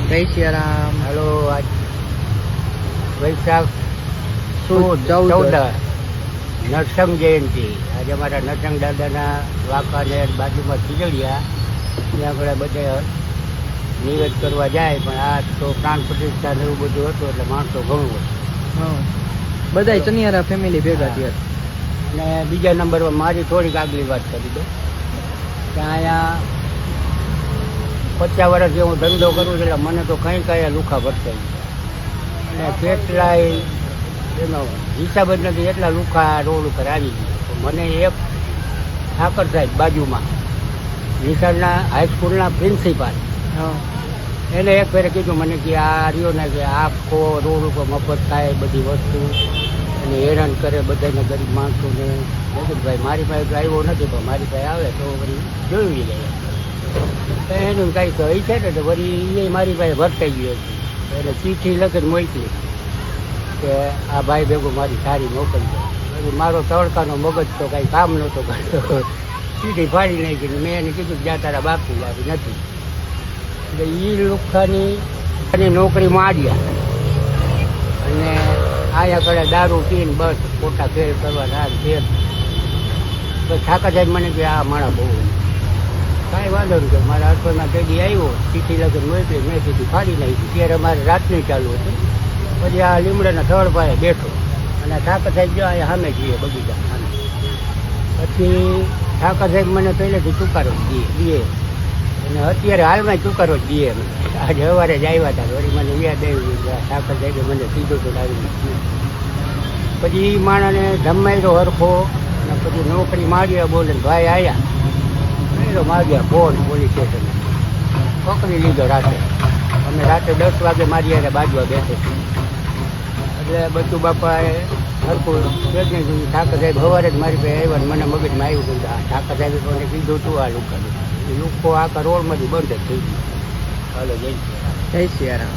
જય સિયારામ. હેલો. આજ વૈશાખ સુદ 14 નરસંગ જયંતિ. આજે અમારા નરસંગ દાદાના વાંકાને બાજુમાં ખીજડીયા ત્યાં આગળ બધા નિવેદ કરવા જાય, પણ આ તો પ્રાણ પ્રતિષ્ઠા ને એવું બધું હતું એટલે માણસો ઘણું હતું. બધાય ચનિયારા ફેમિલી ભેગા થયા. અને બીજા નંબરમાં મારી થોડીક આગલી વાત કરી દો કે અહીંયા 50 વર્ષથી હું ધંધો કરું છું એટલે મને તો કંઈ કયા લુખા ભરતા અને કેટલાય એનો હિસાબ જ નથી, એટલા લુખા રોડ ઉપર આવી ગયા. મને એક ઠાકર સાહેબ બાજુમાં નિશાળના હાઈસ્કૂલના પ્રિન્સિપાલ એને એક ફેરે કીધું મને કે આ રહ્યો ને કે આખો રોડ ઉપર મફત થાય બધી વસ્તુ અને હેરાન કરે બધાને ગરીબ માણસોને. ભાઈ મારી પાસે તો આવ્યો નથી, પણ મારી પાસે આવે તો વળી જોઈ જાય. તો એનું કાંઈ કહી છે ને તો વળી એ મારી પાસે વર્તાઈ ગયો છે. એટલે ચીઠી લખીને મોકલી કે આ ભાઈ ભેગું મારી સારી મોકલજો. પછી મારો તડકાનો મગજ તો કાંઈ કામ નહોતો કરતો, ચીઠી ફાડી નાખી. મેં એને કીધું જ્યાં તારા બાપની આવી નથી. એટલે એ લુખાની નોકરી માંડ્યા અને આયા કરે દારૂ પીને બસ ખોટા ફેર કરવાના ફેર. તો ઠાકર સાહેબ મને કે આ માણા બહુ કાંઈ વાંધો નહીં કે મારા અઠવાડિયામાં તેડી આવ્યો, ચીઠી લગન મોકલી, મેં ચીઠી ફાડી નાખી. ત્યારે અમારે રાતની ચાલુ હતું. પછી આ લીમડાના થડ પાસે બેઠો અને ઠાકર સાહેબ જો અહીંયા સામે જઈએ બગીચા સામે. પછી ઠાકર સાહેબ મને પહેલેથી ચુકારો જ દે અને અત્યારે હાલમાં ચુકારો જ દઈએ. આજે સવારે જ આવ્યા હતા, વળી મને યાદ આવ્યું કે ઠાકર સાહેબે મને સીધું તો આવી. પછી એ માણસને ધમાયરો હરખો અને પછી નોકરી માર્યા બોલે ભાઈ આવ્યા મેળો માર્યા ફોન પોલીસ સ્ટેશન પકડી લીધો રાતે. અમે રાતે 10 વાગે મારી યારે બાજવા બેઠે એટલે બધું બાપાએ હરખું પ્રજ્ઞા જોયું. ઠાકર સાહેબ સવારે જ મારી પાસે આવ્યા ને મને મગજમાં આવ્યું કે ઠાકર સાહેબે મને કીધું તું આ લુકા લુકો આખા રોડમાંથી બંધ જ થઈ ગયું. હાલો જય જય સિયારામ.